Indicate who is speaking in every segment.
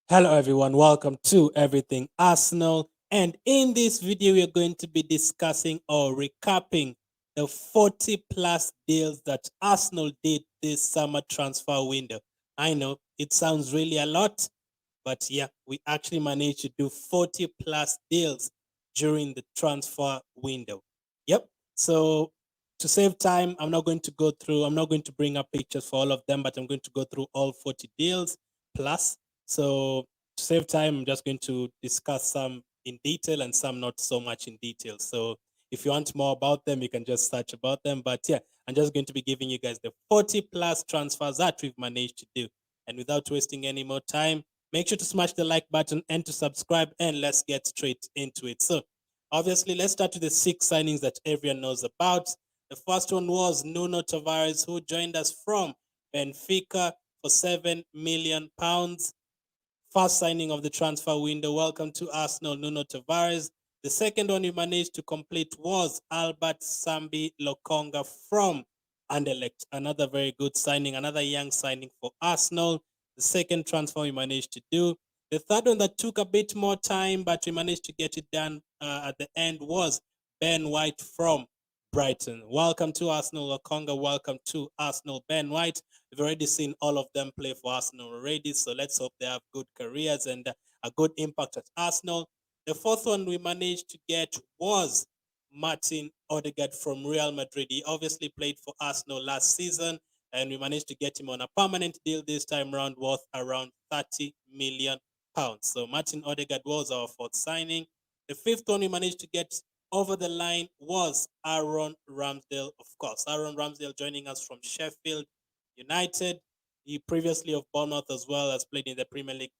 Speaker 1: Hello, everyone. Welcome to Everything Arsenal. And in this video, we're going to be discussing or recapping the 40 plus deals that Arsenal did this summer transfer window. I know it sounds really a lot, but yeah, we actually managed to do 40 plus deals during the transfer window. Yep. So to save time, I'm not going to bring up pictures for all of them, but I'm going to go through all 40 deals plus. So to save time, I'm just going to discuss some in detail and some not so much in detail. So if you want more about them, you can just search about them. But yeah, I'm just going to be giving you guys the 40 plus transfers that we've managed to do. And without wasting any more time, make sure to smash the like button and to subscribe, and let's get straight into it. So obviously, let's start with the 6 signings that everyone knows about. The first one was Nuno Tavares, who joined us from Benfica for £7 million. First signing of the transfer window. Welcome to Arsenal, Nuno Tavares. The second one we managed to complete was Albert Sambi Lokonga from Anderlecht. Another very good signing, another young signing for Arsenal. The second transfer we managed to do. The third one that took a bit more time, but we managed to get it done at the end, was Ben White from Brighton. Welcome to Arsenal, Lokonga. Welcome to Arsenal, Ben White. We've already seen all of them play for Arsenal already, so let's hope they have good careers and a good impact at Arsenal. The fourth one we managed to get was Martin Ødegaard from Real Madrid. He obviously played for Arsenal last season, and we managed to get him on a permanent deal this time around, worth around £30 million. So Martin Ødegaard was our fourth signing. The fifth one we managed to get over the line was Aaron Ramsdale, of course. Aaron Ramsdale joining us from Sheffield United. He previously of Bournemouth as well, has played in the Premier League,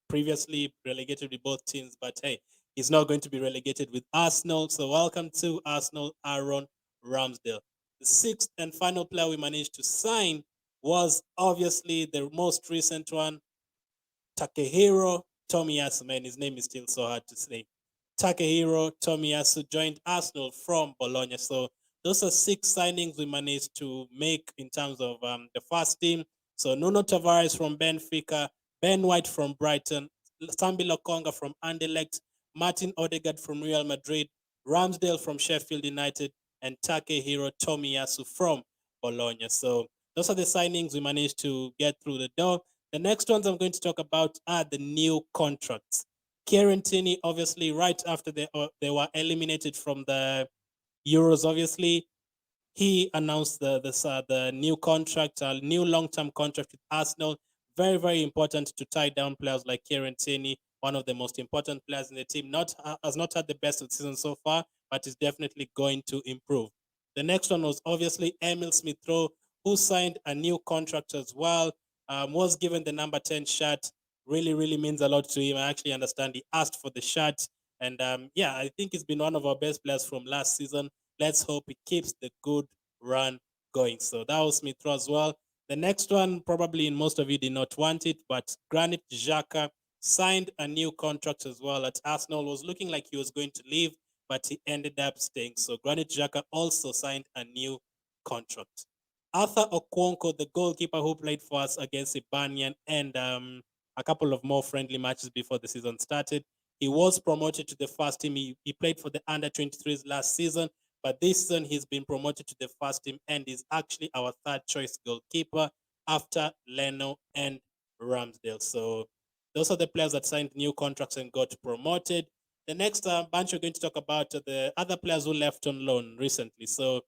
Speaker 1: previously relegated with both teams, but hey, he's not going to be relegated with Arsenal. So welcome to Arsenal, Aaron Ramsdale. The sixth and final player we managed to sign was obviously the most recent one, Takehiro Tomiyasu. Man, his name is still so hard to say. Takehiro Tomiyasu joined Arsenal from Bologna. So those are 6 signings we managed to make in terms of the first team. So Nuno Tavares from Benfica, Ben White from Brighton, Sambi Lokonga from Anderlecht, Martin Ødegaard from Real Madrid, Ramsdale from Sheffield United, and Takehiro Tomiyasu from Bologna. So those are the signings we managed to get through the door. The next ones I'm going to talk about are the new contracts. Kieran, obviously, right after they were eliminated from the Euros, obviously, he announced the new contract, a new long-term contract with Arsenal. Very, very important to tie down players like Kieran, one of the most important players in the team. Has not had the best of the season so far, but is definitely going to improve. The next one was obviously Emil Smith-Rowe, who signed a new contract as well. Was given the number 10 shirt. Really, really means a lot to him. I actually understand he asked for the shirt. And yeah, I think he's been one of our best players from last season. Let's hope he keeps the good run going. So that was Smith as well. The next one, probably in most of you did not want it, but Granit Xhaka signed a new contract as well at Arsenal. Was looking like he was going to leave, but he ended up staying. So Granit Xhaka also signed a new contract. Arthur Okonkwo, the goalkeeper who played for us against Ibanian and a couple of more friendly matches before the season started, he was promoted to the first team. He played for the under-23s last season, but this season he's been promoted to the first team and is actually our third choice goalkeeper after Leno and Ramsdale. So those are the players that signed new contracts and got promoted. The next bunch we're going to talk about are the other players who left on loan recently. So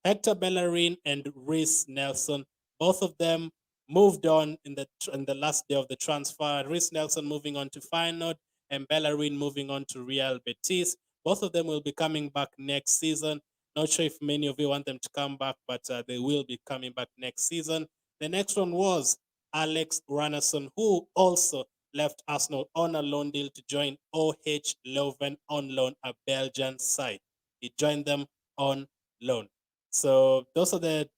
Speaker 1: Hector Bellerin and Reiss Nelson, both of them moved on in the last day of the transfer. Reiss Nelson moving on to Feyenoord and Bellerin moving on to Real Betis. Both of them will be coming back next season. Not sure if many of you want them to come back, but they will be coming back next season. The next one was Alex Ranasson, who also left Arsenal on a loan deal to join OH Leuven on loan, a Belgian side. He joined them on loan. So those are the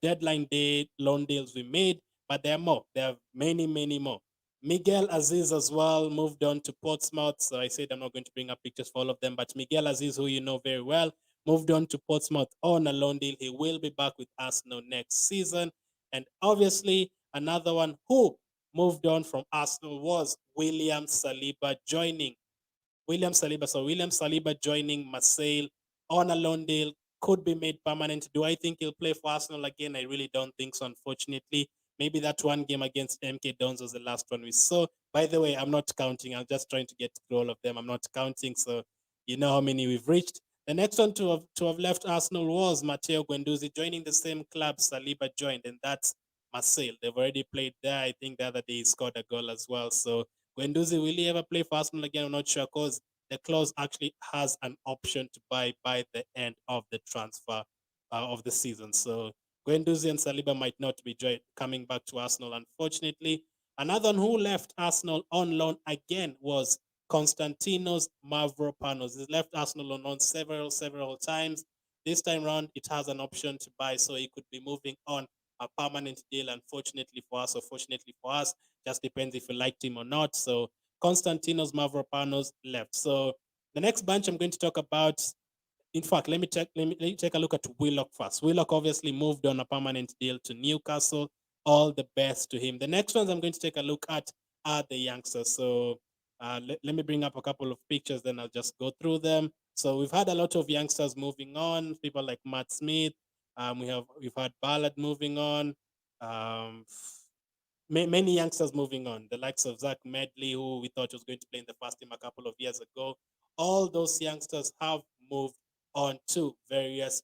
Speaker 1: deadline day loan deals we made, but there are more. There are many, many more. Miguel Aziz as well moved on to Portsmouth. So I said I'm not going to bring up pictures for all of them, but Miguel Aziz, who you know very well, moved on to Portsmouth on a loan deal. He will be back with Arsenal next season. And obviously, another one who moved on from Arsenal was William Saliba joining William Saliba. So William Saliba joining Marseille on a loan deal could be made permanent. Do I think he'll play for Arsenal again? I really don't think so, unfortunately. Maybe that one game against MK Dons was the last one we saw. By the way, I'm not counting. I'm just trying to get through all of them. I'm not counting, so you know how many we've reached. The next one to have left Arsenal was Matteo Guendouzi joining the same club Saliba joined, and that's Marseille. They've already played there. I think the other day he scored a goal as well. So Guendouzi, will he ever play for Arsenal again? I'm not sure because the clause actually has an option to buy by the end of the transfer of the season. So Guendouzi and Saliba might not be coming back to Arsenal, unfortunately. Another one who left Arsenal on loan again was Konstantinos Mavropanos. He's left Arsenal on loan several times. This time round, it has an option to buy, so he could be moving on a permanent deal. Unfortunately for us, or fortunately for us, just depends if we liked him or not. So Konstantinos Mavropanos left. So the next bunch I'm going to talk about, in fact, let me take a look at Willock first. Willock obviously moved on a permanent deal to Newcastle. All the best to him. The next ones I'm going to take a look at are the youngsters. So let me bring up a couple of pictures, then I'll just go through them. So we've had a lot of youngsters moving on, people like Matt Smith. We've had Ballard moving on. Many youngsters moving on, the likes of Zach Medley, who we thought was going to play in the first team a couple of years ago. All those youngsters have moved on to various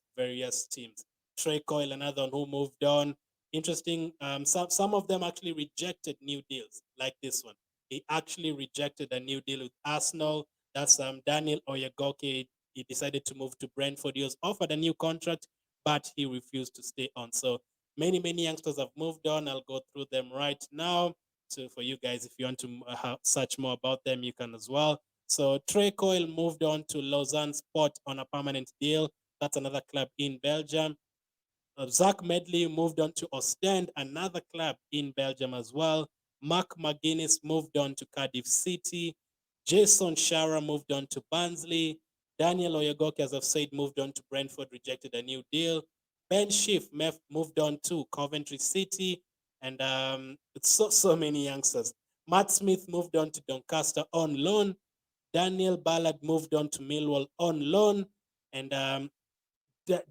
Speaker 1: teams. Trey Coyle, another one who moved on. Interesting. Some of them actually rejected new deals, like this one. He actually rejected a new deal with Arsenal. That's Daniel Ødegaard. He decided to move to Brentford. He was offered a new contract, but he refused to stay on. So many youngsters have moved on. I'll go through them right now. So for you guys, if you want to search more about them, you can as well. So Trey Coyle moved on to Lausanne Sport on a permanent deal. That's another club in Belgium. Zach Medley moved on to Ostend, another club in Belgium as well. Mark McGuinness moved on to Cardiff City. Jason Shara moved on to Barnsley. Daniel Ødegaard, as I've said, moved on to Brentford, rejected a new deal. Ben Schiff moved on to Coventry City. And it's so many youngsters. Matt Smith moved on to Doncaster on loan. Daniel Ballard moved on to Millwall on loan. And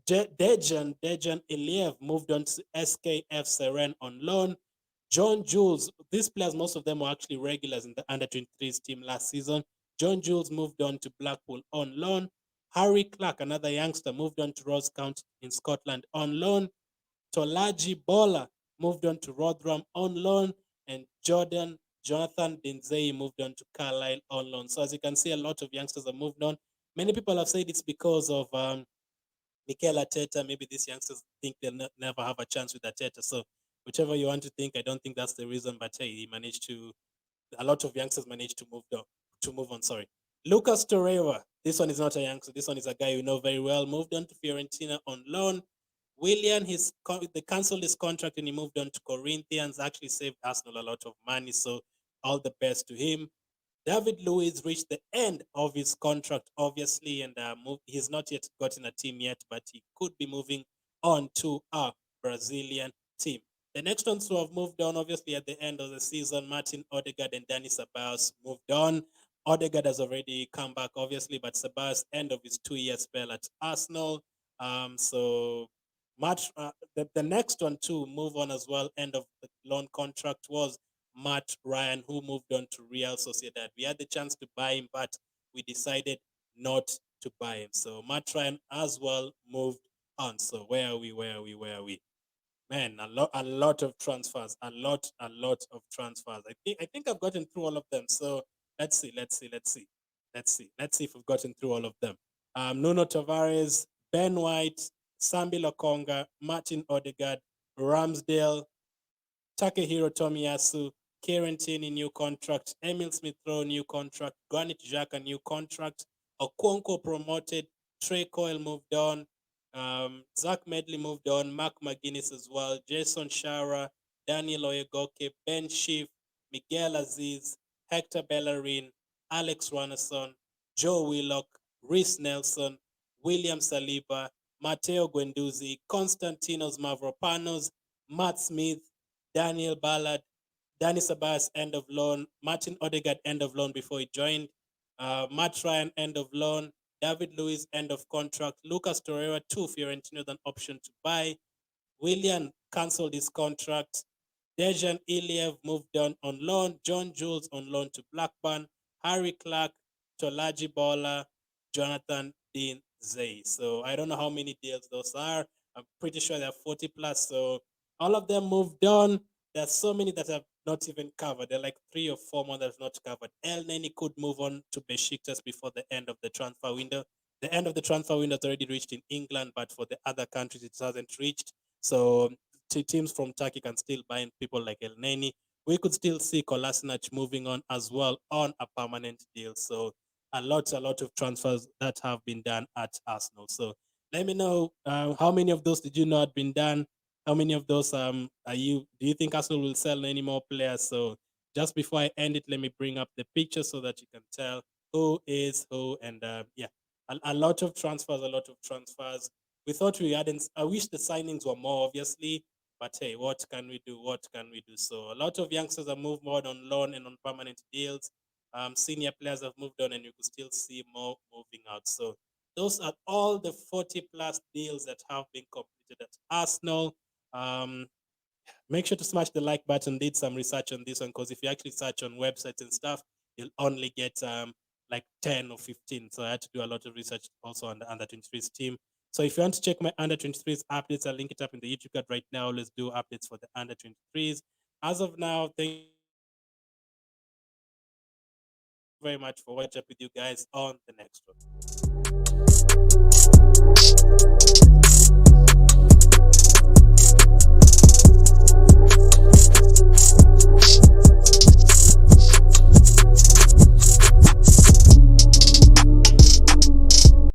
Speaker 1: Dejan Iliev moved on to SKF Seren on loan. John Jules, these players, most of them were actually regulars in the under-23s team last season. John Jules moved on to Blackpool on loan. Harry Clark, another youngster, moved on to Ross County in Scotland on loan. Tolaji Bola moved on to Rotherham on loan. And Jonathan Dinzey moved on to Carlisle on loan. So as you can see, a lot of youngsters have moved on. Many people have said it's because of Mikel Arteta. Maybe these youngsters think they'll never have a chance with Arteta. So whichever you want to think, I don't think that's the reason. But hey, a lot of youngsters managed to move on. Sorry. Lucas Torreira. This one is not a youngster. This one is a guy you know very well. Moved on to Fiorentina on loan. Willian, they cancelled his contract and he moved on to Corinthians. Actually saved Arsenal a lot of money. So all the best to him. David Luiz reached the end of his contract, obviously, and he's not yet gotten a team yet, but he could be moving on to a Brazilian team. The next ones who have moved on, obviously, at the end of the season, Martin Ødegaard and Dani Ceballos moved on. Ødegaard has already come back, obviously, but Ceballos, end of his 2-year spell at Arsenal. The next one to move on as well, end of the loan contract, was Matt Ryan, who moved on to Real Sociedad. We had the chance to buy him, but we decided not to buy him. So Matt Ryan as well moved on. So where are we? Man, a lot of transfers, a lot of transfers. I think I've gotten through all of them. So let's see if we've gotten through all of them. Nuno Tavares, Ben White, Sambi Lokonga, Martin Ødegaard, Ramsdale, Takehiro Tomiyasu, Kieran Tierney, new contract. Emil Smith-Rowe, new contract. Granit Xhaka, new contract. Okonkwo promoted. Trey Coyle moved on. Zach Medley moved on. Mark McGuinness as well. Jason Shara, Daniel Ødegaard, Ben Schiff, Miguel Aziz, Hector Bellerin, Alex Ranasson, Joe Willock, Reiss Nelson, William Saliba, Matteo Guendouzi, Konstantinos Mavropanos, Matt Smith, Daniel Ballard, Danny Sabas, end of loan. Martin Ødegaard, end of loan before he joined. Matt Ryan, end of loan. David Luiz, end of contract. Lucas Torreira to Fiorentina, an option to buy. Willian cancelled his contract. Dejan Iliev moved on loan. John Jules on loan to Blackburn. Harry Clark, Tolaji Bola, Jonathan Dean Zay. So I don't know how many deals those are. I'm pretty sure they're 40 plus. So all of them moved on. There's so many that have not even covered. There are like 3 or 4 more that's not covered. El Neni could move on to Besiktas before the end of the transfer window. The end of the transfer window has already reached in England, but for the other countries, it hasn't reached. So teams from Turkey can still buy in people like El Neni. We could still see Kolasinac moving on as well on a permanent deal. So a lot of transfers that have been done at Arsenal. So let me know how many of those did you know had been done? How many of those do you think Arsenal will sell any more players? So just before I end it, let me bring up the picture so that you can tell who is who. And yeah, a lot of transfers, We thought we hadn't, I wish the signings were more, obviously, but hey, what can we do? So a lot of youngsters have moved on loan and on permanent deals. Senior players have moved on, and you could still see more moving out. So those are all the 40 plus deals that have been completed at Arsenal. Make sure to smash the like button. Did some research on this one, because if you actually search on websites and stuff, you'll only get like 10 or 15. So I had to do a lot of research also on the under 23s team. So if you want to check my under 23s updates, I'll link it up in the YouTube card right now. Let's do updates for the under 23s. As of now, thank you very much for watching. Up with you guys on the next one.